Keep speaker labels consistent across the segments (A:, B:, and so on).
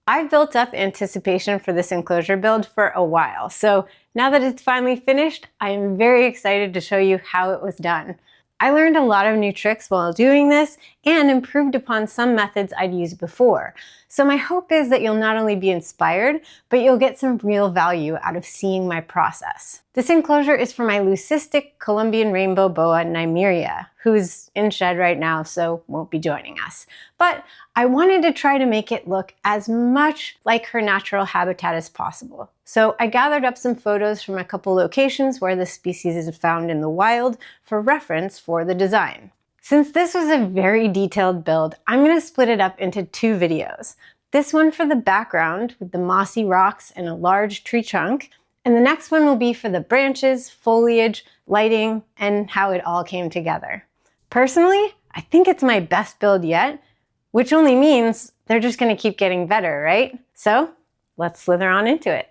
A: I've built up anticipation for this enclosure build for a while, so now that it's finally finished, I am very excited to show you how it was done. I learned a lot of new tricks while doing this and improved upon some methods I'd used before. So my hope is that you'll not only be inspired, but you'll get some real value out of seeing my process. This enclosure is for my leucistic Colombian Rainbow Boa Nymeria, who's in shed right now, so won't be joining us. But I wanted to try to make it look as much like her natural habitat as possible. So I gathered up some photos from a couple locations where the species is found in the wild for reference for the design. Since this was a very detailed build, I'm going to split it up into two videos. This one for the background with the mossy rocks and a large tree trunk, and the next one will be for the branches, foliage, lighting, and how it all came together. Personally, I think it's my best build yet, which only means they're just going to keep getting better, right? So let's slither on into it.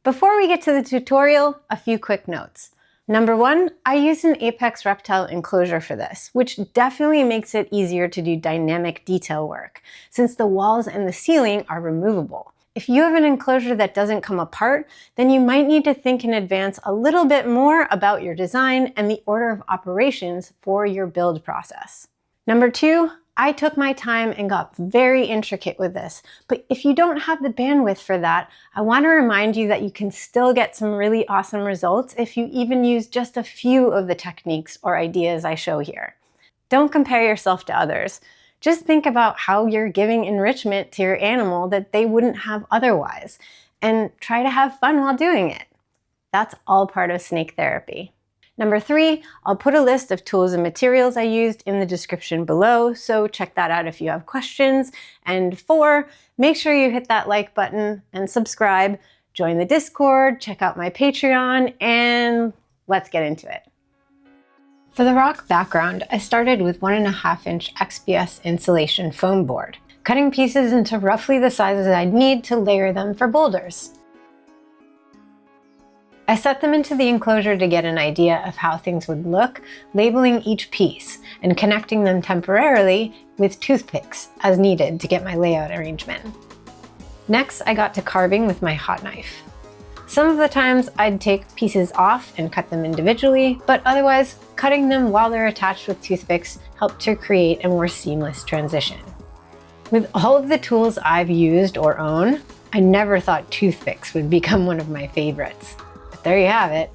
A: Before we get to the tutorial, a few quick notes. Number one, I used an Apex Reptile Enclosure for this, which definitely makes it easier to do dynamic detail work, since the walls and the ceiling are removable. If you have an enclosure that doesn't come apart, then you might need to think in advance a little bit more about your design and the order of operations for your build process. Number two, I took my time and got very intricate with this, but if you don't have the bandwidth for that, I want to remind you that you can still get some really awesome results if you even use just a few of the techniques or ideas I show here. Don't compare yourself to others. Just think about how you're giving enrichment to your animal that they wouldn't have otherwise, and try to have fun while doing it. That's all part of snake therapy. Number three, I'll put a list of tools and materials I used in the description below, so check that out if you have questions. And four, make sure you hit that like button and subscribe, join the Discord, check out my Patreon, and let's get into it. For the rock background, I started with 1.5 inch XPS insulation foam board, cutting pieces into roughly the sizes I'd need to layer them for boulders. I set them into the enclosure to get an idea of how things would look, labeling each piece and connecting them temporarily with toothpicks as needed to get my layout arrangement. Next, I got to carving with my hot knife. Some of the times I'd take pieces off and cut them individually, but otherwise, cutting them while they're attached with toothpicks helped to create a more seamless transition. With all of the tools I've used or own, I never thought toothpicks would become one of my favorites. But there you have it.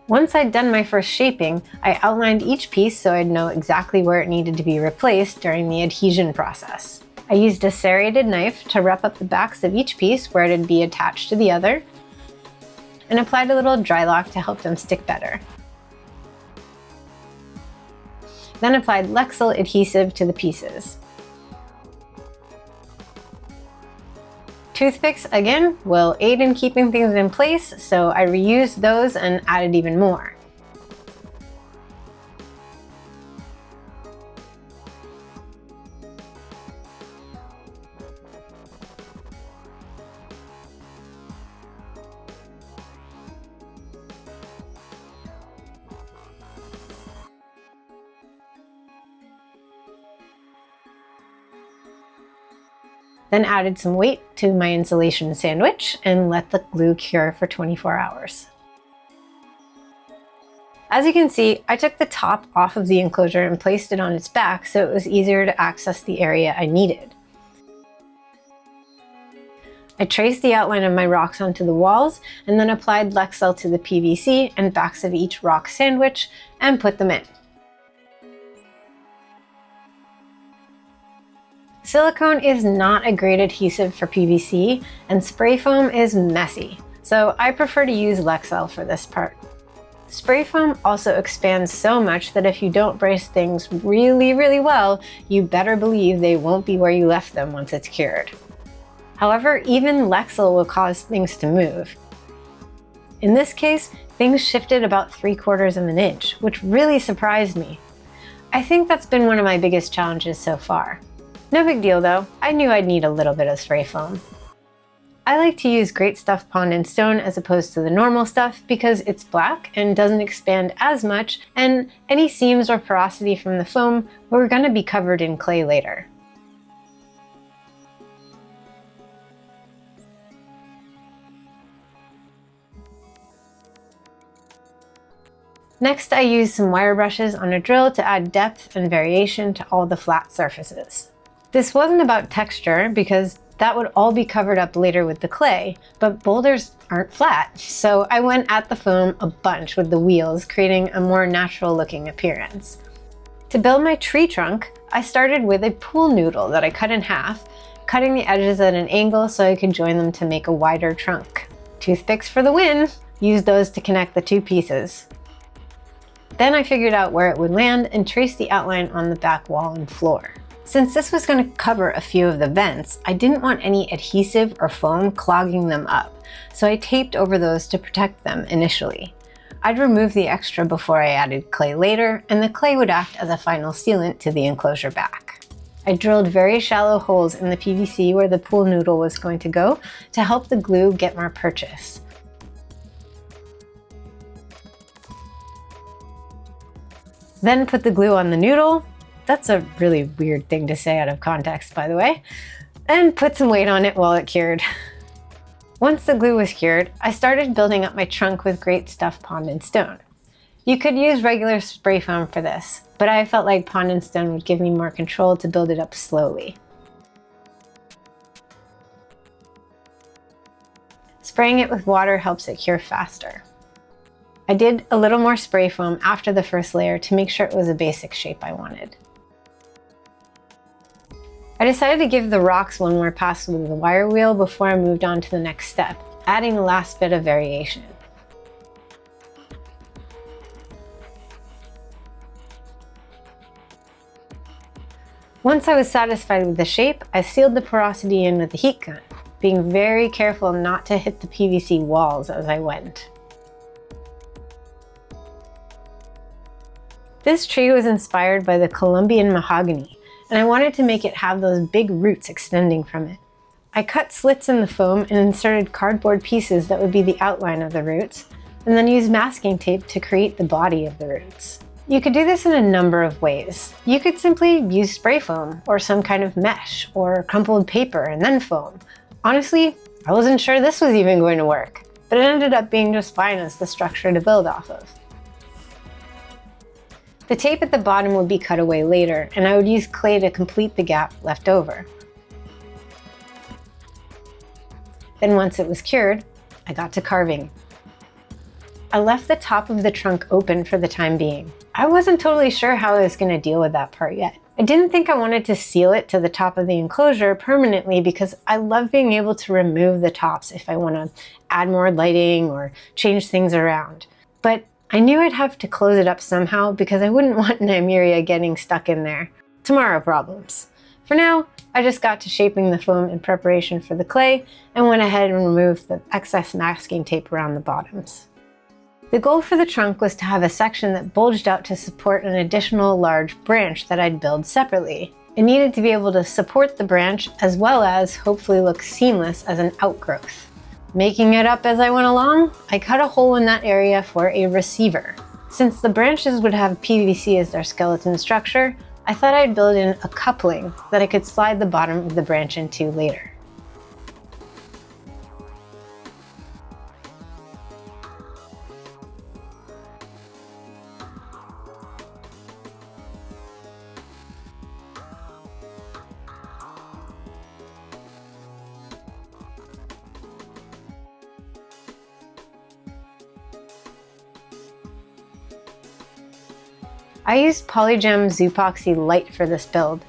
A: Once I'd done my first shaping, I outlined each piece so I'd know exactly where it needed to be replaced during the adhesion process. I used a serrated knife to rough up the backs of each piece where it'd be attached to the other, and applied a little Drylok to help them stick better. Then applied Lexel Adhesive to the pieces. Toothpicks, again, will aid in keeping things in place, so I reused those and added even more. Then added some weight to my insulation sandwich and let the glue cure for 24 hours. As you can see, I took the top off of the enclosure and placed it on its back so it was easier to access the area I needed. I traced the outline of my rocks onto the walls and then applied Lexel to the PVC and backs of each rock sandwich and put them in. Silicone is not a great adhesive for PVC, and spray foam is messy, so I prefer to use Lexel for this part. Spray foam also expands so much that if you don't brace things really well, you better believe they won't be where you left them once it's cured. However, even Lexel will cause things to move. In this case, things shifted about 3/4 of an inch, which really surprised me. I think that's been one of my biggest challenges so far. No big deal though, I knew I'd need a little bit of spray foam. I like to use Great Stuff Pond and Stone as opposed to the normal stuff because it's black and doesn't expand as much, and any seams or porosity from the foam were going to be covered in clay later. Next, I used some wire brushes on a drill to add depth and variation to all the flat surfaces. This wasn't about texture because that would all be covered up later with the clay, but boulders aren't flat, so I went at the foam a bunch with the wheels, creating a more natural looking appearance. To build my tree trunk, I started with a pool noodle that I cut in half, cutting the edges at an angle so I could join them to make a wider trunk. Toothpicks for the win! Used those to connect the two pieces. Then I figured out where it would land and traced the outline on the back wall and floor. Since this was going to cover a few of the vents, I didn't want any adhesive or foam clogging them up, so I taped over those to protect them initially. I'd remove the extra before I added clay later, and the clay would act as a final sealant to the enclosure back. I drilled very shallow holes in the PVC where the pool noodle was going to go to help the glue get more purchase. Then put the glue on the noodle. That's a really weird thing to say out of context, by the way. And put some weight on it while it cured. Once the glue was cured, I started building up my trunk with Great Stuff Pond and Stone. You could use regular spray foam for this, but I felt like Pond and Stone would give me more control to build it up slowly. Spraying it with water helps it cure faster. I did a little more spray foam after the first layer to make sure it was a basic shape I wanted. I decided to give the rocks one more pass with the wire wheel before I moved on to the next step, adding the last bit of variation. Once I was satisfied with the shape, I sealed the porosity in with a heat gun, being very careful not to hit the PVC walls as I went. This tree was inspired by the Colombian mahogany, and I wanted to make it have those big roots extending from it. I cut slits in the foam and inserted cardboard pieces that would be the outline of the roots, and then used masking tape to create the body of the roots. You could do this in a number of ways. You could simply use spray foam, or some kind of mesh, or crumpled paper and then foam. Honestly, I wasn't sure this was even going to work, but it ended up being just fine as the structure to build off of. The tape at the bottom would be cut away later, and I would use clay to complete the gap left over. Then once it was cured, I got to carving. I left the top of the trunk open for the time being. I wasn't totally sure how I was going to deal with that part yet. I didn't think I wanted to seal it to the top of the enclosure permanently because I love being able to remove the tops if I want to add more lighting or change things around. But I knew I'd have to close it up somehow because I wouldn't want Nymeria getting stuck in there. Tomorrow problems. For now, I just got to shaping the foam in preparation for the clay and went ahead and removed the excess masking tape around the bottoms. The goal for the trunk was to have a section that bulged out to support an additional large branch that I'd build separately. It needed to be able to support the branch as well as hopefully look seamless as an outgrowth. Making it up as I went along, I cut a hole in that area for a receiver. Since the branches would have PVC as their skeleton structure, I thought I'd build in a coupling that I could slide the bottom of the branch into later. I used Polygem Zoopoxy Light for this build.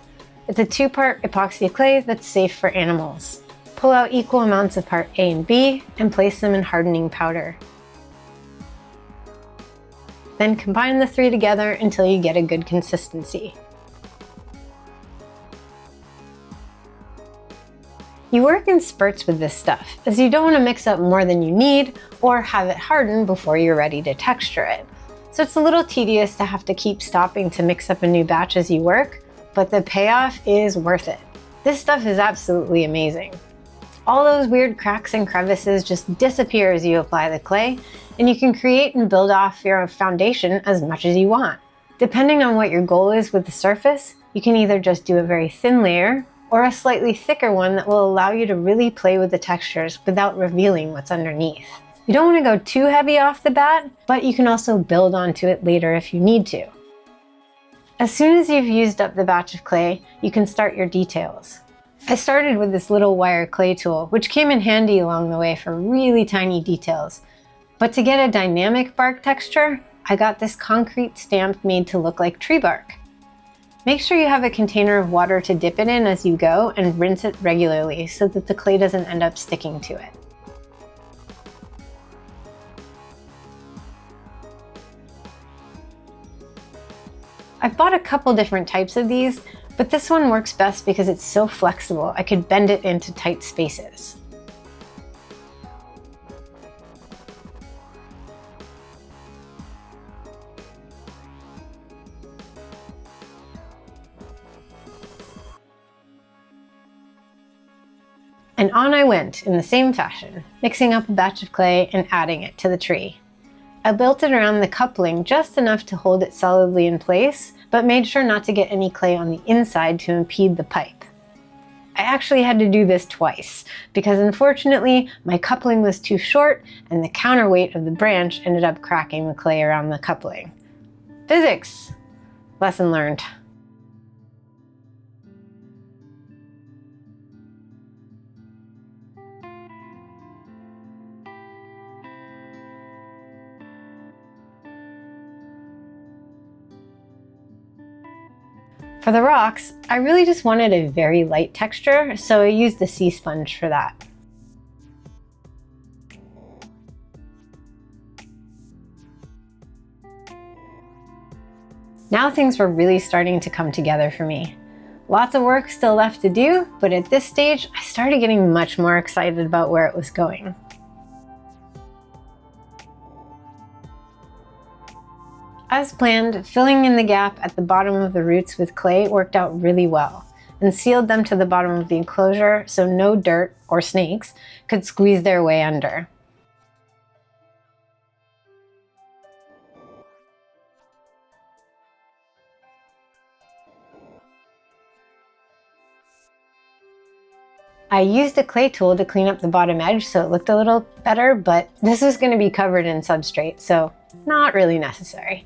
A: It's a 2-part epoxy clay that's safe for animals. Pull out equal amounts of part A and B and place them in hardening powder. Then combine the 3 together until you get a good consistency. You work in spurts with this stuff, as you don't want to mix up more than you need or have it harden before you're ready to texture it. So it's a little tedious to have to keep stopping to mix up a new batch as you work, but the payoff is worth it. This stuff is absolutely amazing. All those weird cracks and crevices just disappear as you apply the clay, and you can create and build off your foundation as much as you want. Depending on what your goal is with the surface, you can either just do a very thin layer or a slightly thicker one that will allow you to really play with the textures without revealing what's underneath. You don't want to go too heavy off the bat, but you can also build onto it later if you need to. As soon as you've used up the batch of clay, you can start your details. I started with this little wire clay tool, which came in handy along the way for really tiny details. But to get a dynamic bark texture, I got this concrete stamp made to look like tree bark. Make sure you have a container of water to dip it in as you go and rinse it regularly so that the clay doesn't end up sticking to it. I've bought a couple different types of these, but this one works best because it's so flexible. I could bend it into tight spaces. And on I went in the same fashion, mixing up a batch of clay and adding it to the tree. I built it around the coupling just enough to hold it solidly in place, but made sure not to get any clay on the inside to impede the pipe. I actually had to do this twice, because unfortunately my coupling was too short and the counterweight of the branch ended up cracking the clay around the coupling. Physics! Lesson learned. For the rocks, I really just wanted a very light texture, so I used the sea sponge for that. Now things were really starting to come together for me. Lots of work still left to do, but at this stage, I started getting much more excited about where it was going. As planned, filling in the gap at the bottom of the roots with clay worked out really well, and sealed them to the bottom of the enclosure so no dirt or snakes could squeeze their way under. I used a clay tool to clean up the bottom edge so it looked a little better, but this was going to be covered in substrate, so not really necessary.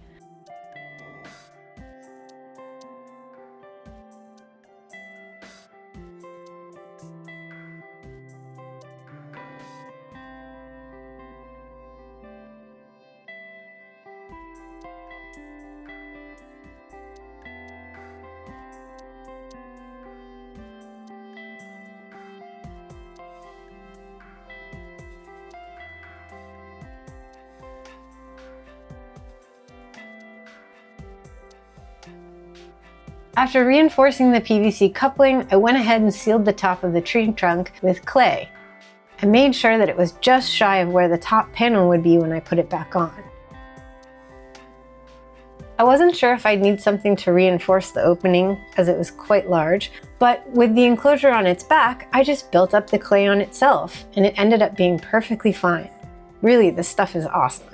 A: After reinforcing the PVC coupling, I went ahead and sealed the top of the tree trunk with clay. I made sure that it was just shy of where the top panel would be when I put it back on. I wasn't sure if I'd need something to reinforce the opening as it was quite large, but with the enclosure on its back, I just built up the clay on itself, and it ended up being perfectly fine. Really, this stuff is awesome.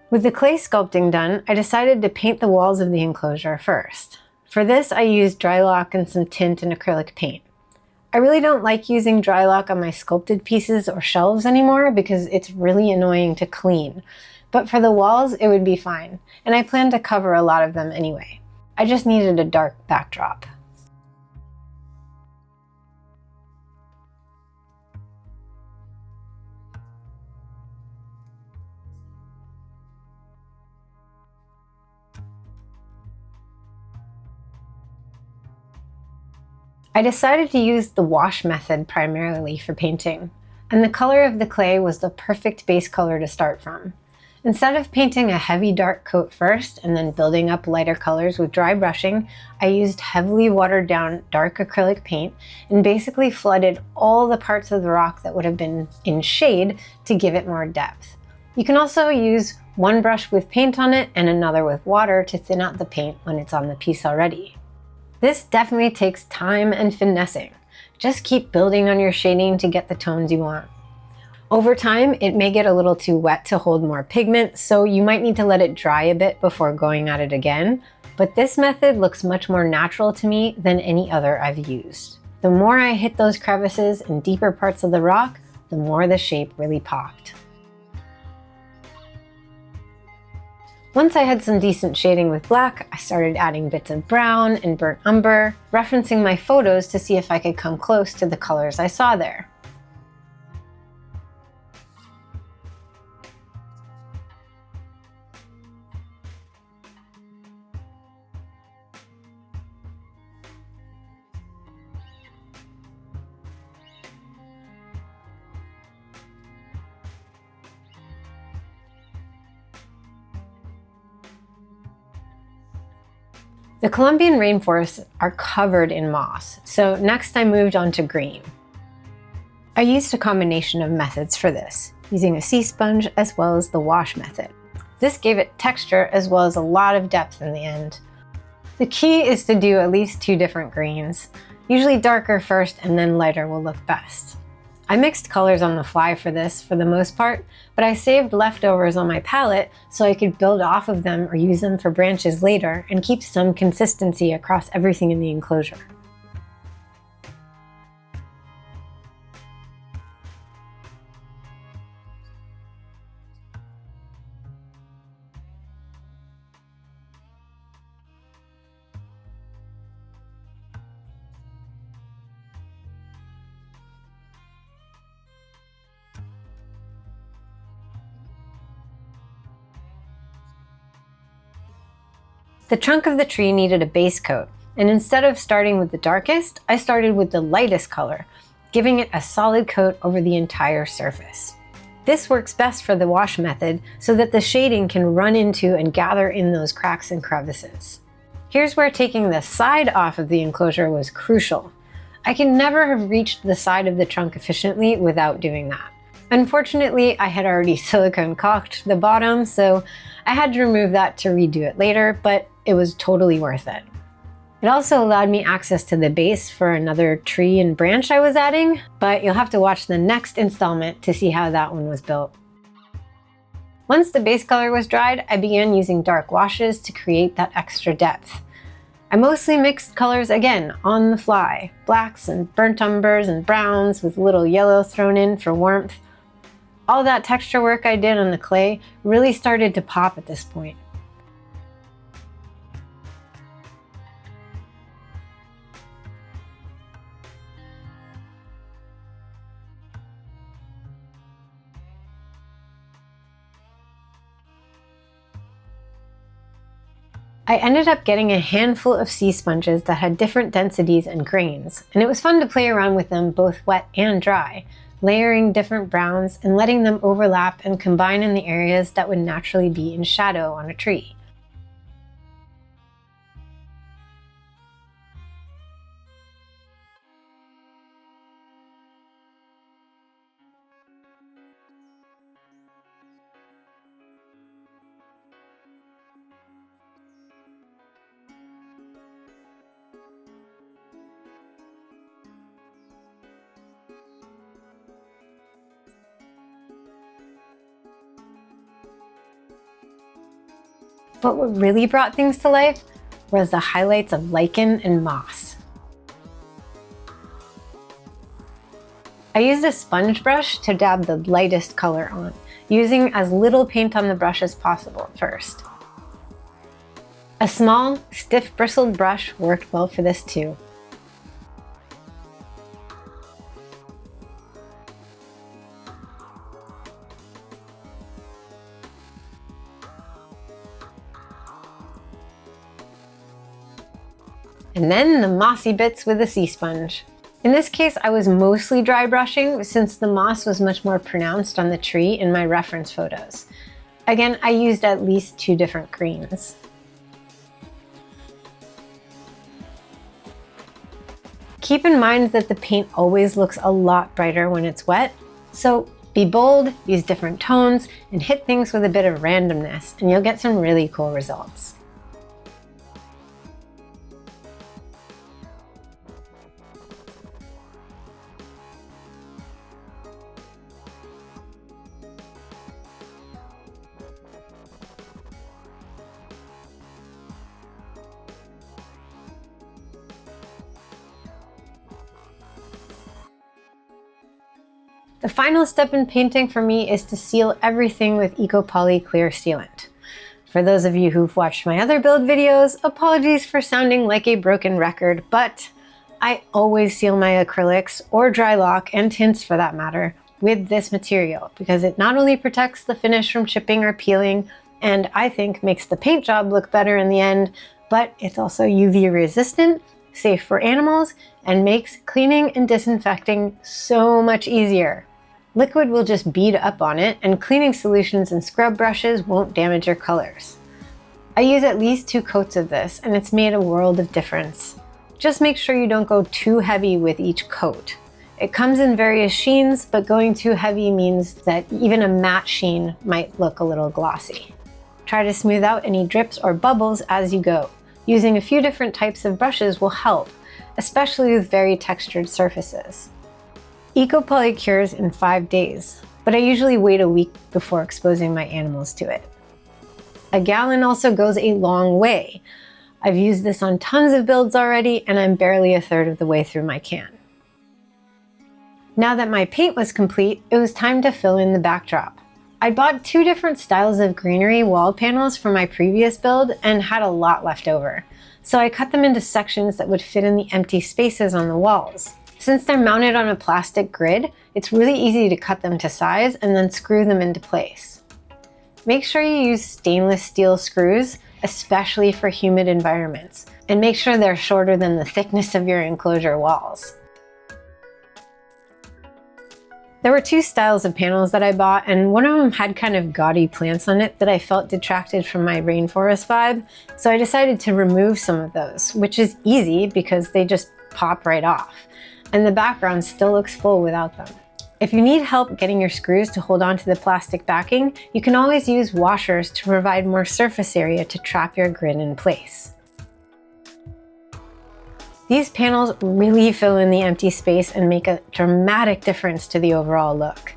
A: With the clay sculpting done, I decided to paint the walls of the enclosure first. For this, I used Drylok and some tint and acrylic paint. I really don't like using Drylok on my sculpted pieces or shelves anymore because it's really annoying to clean. But for the walls, it would be fine, and I plan to cover a lot of them anyway. I just needed a dark backdrop. I decided to use the wash method primarily for painting, and the color of the clay was the perfect base color to start from. Instead of painting a heavy dark coat first and then building up lighter colors with dry brushing, I used heavily watered down dark acrylic paint and basically flooded all the parts of the rock that would have been in shade to give it more depth. You can also use one brush with paint on it and another with water to thin out the paint when it's on the piece already. This definitely takes time and finessing. Just keep building on your shading to get the tones you want. Over time, it may get a little too wet to hold more pigment, so you might need to let it dry a bit before going at it again, but this method looks much more natural to me than any other I've used. The more I hit those crevices and deeper parts of the rock, the more the shape really popped. Once I had some decent shading with black, I started adding bits of brown and burnt umber, referencing my photos to see if I could come close to the colors I saw there. The Colombian rainforests are covered in moss, so next I moved on to green. I used a combination of methods for this, using a sea sponge as well as the wash method. This gave it texture as well as a lot of depth in the end. The key is to do at least 2 different greens. Usually darker first and then lighter will look best. I mixed colors on the fly for this for the most part, but I saved leftovers on my palette so I could build off of them or use them for branches later and keep some consistency across everything in the enclosure. The trunk of the tree needed a base coat, and instead of starting with the darkest, I started with the lightest color, giving it a solid coat over the entire surface. This works best for the wash method so that the shading can run into and gather in those cracks and crevices. Here's where taking the side off of the enclosure was crucial. I could never have reached the side of the trunk efficiently without doing that. Unfortunately, I had already silicone caulked the bottom, so I had to remove that to redo it later, but it was totally worth it. It also allowed me access to the base for another tree and branch I was adding, but you'll have to watch the next installment to see how that one was built. Once the base color was dried, I began using dark washes to create that extra depth. I mostly mixed colors again on the fly, blacks and burnt umbers and browns with a little yellow thrown in for warmth. All that texture work I did on the clay really started to pop at this point. I ended up getting a handful of sea sponges that had different densities and grains, and it was fun to play around with them both wet and dry, layering different browns and letting them overlap and combine in the areas that would naturally be in shadow on a tree. But what really brought things to life was the highlights of lichen and moss. I used a sponge brush to dab the lightest color on, using as little paint on the brush as possible at first. A small, stiff bristled brush worked well for this too. And then the mossy bits with a sea sponge. In this case, I was mostly dry brushing since the moss was much more pronounced on the tree in my reference photos. Again, I used at least 2 different greens. Keep in mind that the paint always looks a lot brighter when it's wet, so be bold, use different tones, and hit things with a bit of randomness, and you'll get some really cool results. The final step in painting for me is to seal everything with Eco-Poly clear sealant. For those of you who've watched my other build videos, apologies for sounding like a broken record, but I always seal my acrylics, or Drylok, and tints for that matter, with this material because it not only protects the finish from chipping or peeling, and I think makes the paint job look better in the end, but it's also UV resistant, safe for animals, and makes cleaning and disinfecting so much easier. Liquid will just bead up on it, and cleaning solutions and scrub brushes won't damage your colors. I use at least 2 coats of this, and it's made a world of difference. Just make sure you don't go too heavy with each coat. It comes in various sheens, but going too heavy means that even a matte sheen might look a little glossy. Try to smooth out any drips or bubbles as you go. Using a few different types of brushes will help, especially with very textured surfaces. Eco-Poly cures in 5 days, but I usually wait a week before exposing my animals to it. A gallon also goes a long way. I've used this on tons of builds already, and I'm barely a third of the way through my can. Now that my paint was complete, it was time to fill in the backdrop. I bought 2 different styles of greenery wall panels for my previous build and had a lot left over, so I cut them into sections that would fit in the empty spaces on the walls. Since they're mounted on a plastic grid, it's really easy to cut them to size and then screw them into place. Make sure you use stainless steel screws, especially for humid environments, and make sure they're shorter than the thickness of your enclosure walls. There were 2 styles of panels that I bought, and one of them had kind of gaudy plants on it that I felt detracted from my rainforest vibe, so I decided to remove some of those, which is easy because they just pop right off, and the background still looks full without them. If you need help getting your screws to hold onto the plastic backing, you can always use washers to provide more surface area to trap your grid in place. These panels really fill in the empty space and make a dramatic difference to the overall look.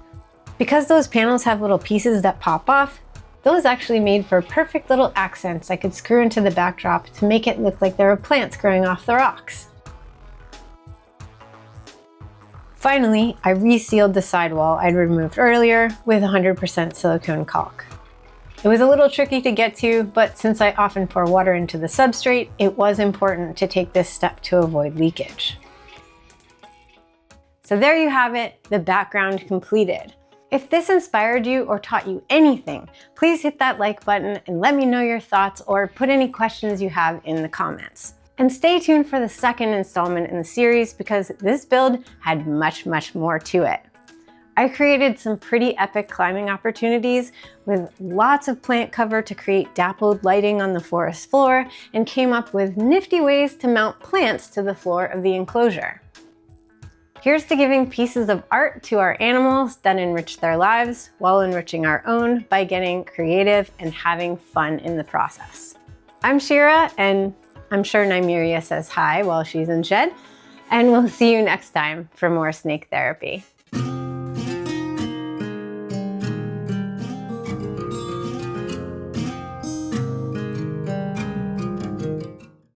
A: Because those panels have little pieces that pop off, those actually made for perfect little accents I could screw into the backdrop to make it look like there were plants growing off the rocks. Finally, I resealed the sidewall I'd removed earlier with 100% silicone caulk. It was a little tricky to get to, but since I often pour water into the substrate, it was important to take this step to avoid leakage. So there you have it, the background completed. If this inspired you or taught you anything, please hit that like button and let me know your thoughts or put any questions you have in the comments. And stay tuned for the second installment in the series because this build had much more to it. I created some pretty epic climbing opportunities with lots of plant cover to create dappled lighting on the forest floor and came up with nifty ways to mount plants to the floor of the enclosure. Here's to giving pieces of art to our animals that enrich their lives while enriching our own by getting creative and having fun in the process. I'm Shira, and I'm sure Nymeria says hi while she's in shed, and we'll see you next time for more snake therapy.